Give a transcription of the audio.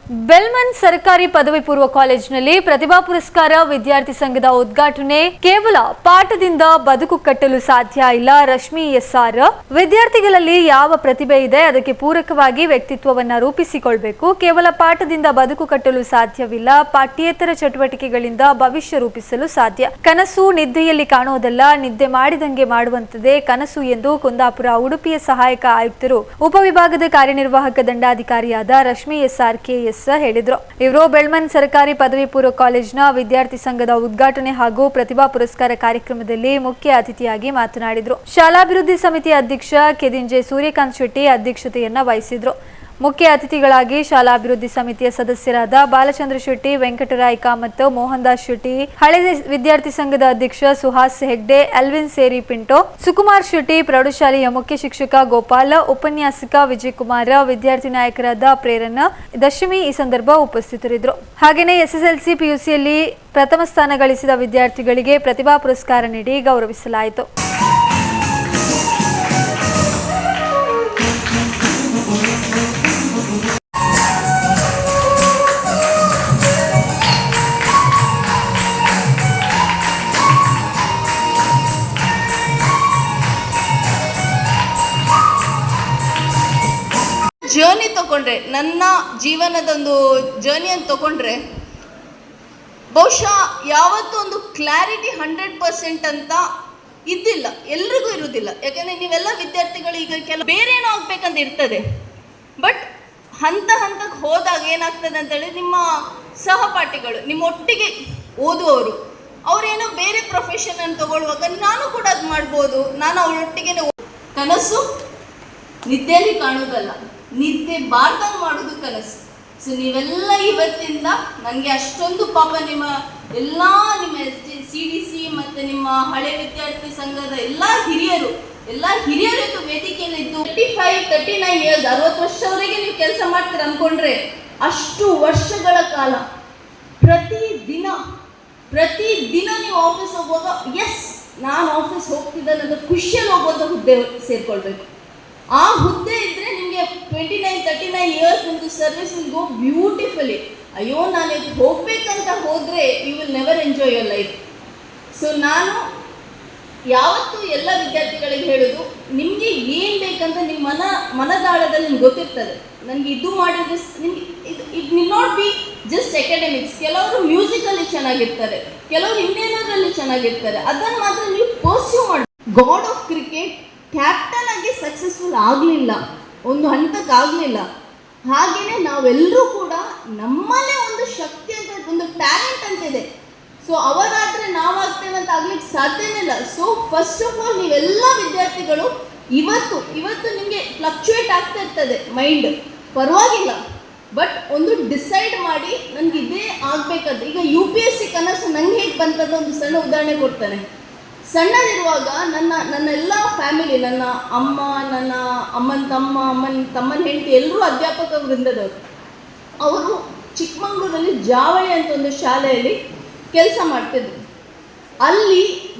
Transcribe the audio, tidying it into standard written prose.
ಬೆಲ್ಮನ್ ಸರ್ಕಾರಿ ಪದವಿ ಪೂರ್ವ ಕಾಲೇಜಿನಲ್ಲಿ ಪ್ರತಿಭಾ ಪುರಸ್ಕಾರ ವಿದ್ಯಾರ್ಥಿ ಸಂಘದ ಉದ್ಘಾಟನೆ. ಕೇವಲ ಪಾಠದಿಂದ ಬದುಕು ಕಟ್ಟಲು ಸಾಧ್ಯ ಇಲ್ಲ. ರಶ್ಮಿ ಎಸ್ಆರ್ ವಿದ್ಯಾರ್ಥಿಗಳಲ್ಲಿ ಯಾವ ಪ್ರತಿಭೆ ಇದೆ ಅದಕ್ಕೆ ಪೂರಕವಾಗಿ ವ್ಯಕ್ತಿತ್ವವನ್ನು ರೂಪಿಸಿಕೊಳ್ಳಬೇಕು. ಕೇವಲ ಪಾಠದಿಂದ ಬದುಕು ಕಟ್ಟಲು ಸಾಧ್ಯವಿಲ್ಲ. ಪಾಠ್ಯೇತರ ಚಟುವಟಿಕೆಗಳಿಂದ ಭವಿಷ್ಯ ರೂಪಿಸಲು ಸಾಧ್ಯ. ಕನಸು ನಿದ್ದೆಯಲ್ಲಿ ಕಾಣುವುದಲ್ಲ, ನಿದ್ದೆ ಮಾಡಿದಂಗೆ ಮಾಡುವಂತದೇ ಕನಸು ಎಂದು ಕುಂದಾಪುರ ಉಡುಪಿಯ ಸಹಾಯಕ ಆಯುಕ್ತರು ಉಪವಿಭಾಗದ ಕಾರ್ಯನಿರ್ವಾಹಕ ದಂಡಾಧಿಕಾರಿಯಾದ ರಶ್ಮಿ ಎಸ್ಆರ್ ಕೆಎಸ್ ಹೇಳಿದ್ರು. ಇವರು ಬೆಲ್ಮನ್ ಸರ್ಕಾರಿ ಪದವಿ ಪೂರ್ವ ಕಾಲೇಜಿನ ವಿದ್ಯಾರ್ಥಿ ಸಂಘದ ಉದ್ಘಾಟನೆ ಹಾಗೂ ಪ್ರತಿಭಾ ಪುರಸ್ಕಾರ ಕಾರ್ಯಕ್ರಮದಲ್ಲಿ ಮುಖ್ಯ ಅತಿಥಿಯಾಗಿ ಮಾತನಾಡಿದ್ರು. ಶಾಲಾಭಿವೃದ್ಧಿ ಸಮಿತಿ ಅಧ್ಯಕ್ಷ ಕೆದಿನ್ ಸೂರ್ಯಕಾಂತ್ ಶೆಟ್ಟಿ ಅಧ್ಯಕ್ಷತೆಯನ್ನ ವಹಿಸಿದ್ರು. ಮುಖ್ಯ ಅತಿಥಿಗಳಾಗಿ ಶಾಲಾಭಿವೃದ್ಧಿ ಸಮಿತಿಯ ಸದಸ್ಯರಾದ ಬಾಲಚಂದ್ರ ಶೆಟ್ಟಿ, ವೆಂಕಟರಾಯ್ ಕಾಮತ್, ಮೋಹನ್ ದಾಸ್ ಶೆಟ್ಟಿ, ಹಳೆ ವಿದ್ಯಾರ್ಥಿ ಸಂಘದ ಅಧ್ಯಕ್ಷ ಸುಹಾಸ್ ಹೆಗ್ಡೆ, ಅಲ್ವಿನ್ ಸೇರಿ ಪಿಂಟೋ, ಸುಕುಮಾರ್ ಶೆಟ್ಟಿ, ಪ್ರೌಢಶಾಲೆಯ ಮುಖ್ಯ ಶಿಕ್ಷಕ ಗೋಪಾಲ್, ಉಪನ್ಯಾಸಕ ವಿಜಯಕುಮಾರ್, ವಿದ್ಯಾರ್ಥಿ ನಾಯಕರಾದ ಪ್ರೇರಣ, ದಶಮಿ ಈ ಸಂದರ್ಭ ಉಪಸ್ಥಿತರಿದ್ದರು. ಹಾಗೆಯೇ ಎಸ್ಎಸ್ಎಲ್ಸಿ ಪಿಯುಸಿಯಲ್ಲಿ ಪ್ರಥಮ ಸ್ಥಾನ ಗಳಿಸಿದ ವಿದ್ಯಾರ್ಥಿಗಳಿಗೆ ಪ್ರತಿಭಾ ಪುರಸ್ಕಾರ ನೀಡಿ ಗೌರವಿಸಲಾಯಿತು. ಜರ್ನಿ ತಗೊಂಡ್ರೆ, ನನ್ನ ಜೀವನದೊಂದು ಜರ್ನಿಯನ್ನು ತಗೊಂಡ್ರೆ ಬಹುಶಃ ಯಾವತ್ತೂ ಒಂದು ಕ್ಲಾರಿಟಿ 100% ಅಂತ ಇದ್ದಿಲ್ಲ, ಎಲ್ರಿಗೂ ಇರುವುದಿಲ್ಲ. ಯಾಕಂದರೆ ನೀವೆಲ್ಲ ವಿದ್ಯಾರ್ಥಿಗಳು ಈಗ ಕೆಲವು ಬೇರೆ ಏನೋ ಆಗ್ಬೇಕಂತ ಇರ್ತದೆ. ಬಟ್ ಹಂತಕ್ಕೆ ಹೋದಾಗ ಏನಾಗ್ತದೆ ಅಂತೇಳಿ ನಿಮ್ಮ ಸಹಪಾಠಿಗಳು, ನಿಮ್ಮ ಒಟ್ಟಿಗೆ ಓದುವವರು, ಅವರೇನೋ ಬೇರೆ ಪ್ರೊಫೆಷನನ್ನು ತಗೊಳ್ಳುವಾಗ ನಾನು ಕೂಡ ಅದು ಮಾಡ್ಬೋದು, ನಾನು ಅವರೊಟ್ಟಿಗೆ ಕನಸು ನಿದ್ದೆಯಲ್ಲಿ ಕಾಣೋದಲ್ಲ, ನಿದ್ದೆ ಬಾರ್ದಂಗೆ ಮಾಡೋದು ಕನಸು. ಸೊ ನೀವೆಲ್ಲ ಇವತ್ತಿಂದ ನನಗೆ ಅಷ್ಟೊಂದು ಪಾಪ ನಿಮ್ಮ CDC ಮತ್ತು ನಿಮ್ಮ ಹಳೆ ವಿದ್ಯಾರ್ಥಿ ಸಂಘದ ಎಲ್ಲ ಹಿರಿಯರು ಇವತ್ತು ವೇದಿಕೆಯಲ್ಲಿ ಇದ್ದು 35-39 ಇಯರ್ಸ್ 60 ವರ್ಷವರೆಗೆ ನೀವು ಕೆಲಸ ಮಾಡ್ತೀರ ಅಂದ್ಕೊಂಡ್ರೆ, ಅಷ್ಟು ವರ್ಷಗಳ ಕಾಲ ಪ್ರತಿದಿನ ನೀವು ಆಫೀಸ್ ಹೋಗುವಾಗ ಎಸ್ ನಾನು ಆಫೀಸ್ ಹೋಗ್ತಿದ್ದೇನೆ ಅಂತ ಖುಷಿಯಲ್ಲಿ ಹೋಗುವಂಥ ಹುದ್ದೆ ಸೇರ್ಕೊಳ್ಬೇಕು. ಆ ಹುದ್ದೆ ಇದ್ದರೆ ನಿಮಗೆ 29-39 ಇಯರ್ಸ್ ನಿಮ್ಮದು ಸರ್ವಿಸ್ ವಿಲ್ ಗೋ ಬ್ಯೂಟಿಫುಲಿ. ಅಯ್ಯೋ ನಾನು ಇದು ಹೋಗ್ಬೇಕಂತ ಹೋದರೆ you will never enjoy your life. So ನಾನು ಯಾವತ್ತೂ ಎಲ್ಲ ವಿದ್ಯಾರ್ಥಿಗಳಿಗೆ ಹೇಳೋದು, ನಿಮಗೆ ಏನು ಬೇಕಂತ ನಿಮ್ಮ ಮನದಾಳದಲ್ಲಿ ನಿಮ್ಗೆ ಗೊತ್ತಿರ್ತದೆ. ನನಗೆ ಇದು ಮಾಡಿದ್ರೆ ನಿಮ್ಗೆ it will not be just academics. ಕೆಲವರು ಮ್ಯೂಸಿಕಲ್ಲಿ ಚೆನ್ನಾಗಿರ್ತಾರೆ, ಕೆಲವರು ಇನ್ನೇನೋದ್ರಲ್ಲಿ ಚೆನ್ನಾಗಿರ್ತಾರೆ. ಅದನ್ನು ಮಾತ್ರ ನೀವು ಪರ್ಸ್ಯೂ ಮಾಡಿ. ಗಾಡ್ ಆಫ್ ಕ್ರಿಕೆಟ್ ಕ್ಯಾಪ್ಟನ್ ಆಗಿ ಸಕ್ಸಸ್ಫುಲ್ ಆಗಲಿಲ್ಲ, ಒಂದು ಹಂತಕ್ಕೆ ಆಗಲಿಲ್ಲ. ಹಾಗೆಯೇ ನಾವೆಲ್ಲರೂ ಕೂಡ ನಮ್ಮಲ್ಲೇ ಒಂದು ಶಕ್ತಿ ಅಂತ, ಒಂದು ಟ್ಯಾಲೆಂಟ್ ಅಂತಿದೆ. ಸೊ ಅವಾಗಾದರೆ ನಾವಾಗ್ತೇವೆ ಅಂತ ಆಗ್ಲಿಕ್ಕೆ ಸಾಧ್ಯನೇ ಇಲ್ಲ. ಸೊ ಫಸ್ಟ್ ಆಫ್ ಆಲ್ ನೀವೆಲ್ಲ ವಿದ್ಯಾರ್ಥಿಗಳು ಇವತ್ತು ನಿಮಗೆ ಫ್ಲಕ್ಚುಯೇಟ್ ಆಗ್ತಾ ಇರ್ತದೆ ಮೈಂಡ್, ಪರವಾಗಿಲ್ಲ. ಬಟ್ ಒಂದು ಡಿಸೈಡ್ ಮಾಡಿ ನನಗೆ ಇದೇ ಆಗಬೇಕಂತ. ಈಗ UPSC ಕನಸು ನಂಗೆ ಹೇಗೆ ಬಂತಂತ ಒಂದು ಸಣ್ಣ ಉದಾಹರಣೆ ಕೊಡ್ತಾನೆ. ಸಣ್ಣದಿರುವಾಗ ನನ್ನೆಲ್ಲ ಫ್ಯಾಮಿಲಿ, ನನ್ನ ಅಮ್ಮ, ನನ್ನ ತಮ್ಮನ ಹೆಂಡತಿ ಎಲ್ಲರೂ ಅಧ್ಯಾಪಕ ವೃಂದದವರು. ಅವರು ಚಿಕ್ಕಮಗಳೂರಲ್ಲಿ ಜಾವಳಿ ಅಂತ ಒಂದು ಶಾಲೆಯಲ್ಲಿ ಕೆಲಸ ಮಾಡ್ತಿದ್ರು. ಅಲ್ಲಿ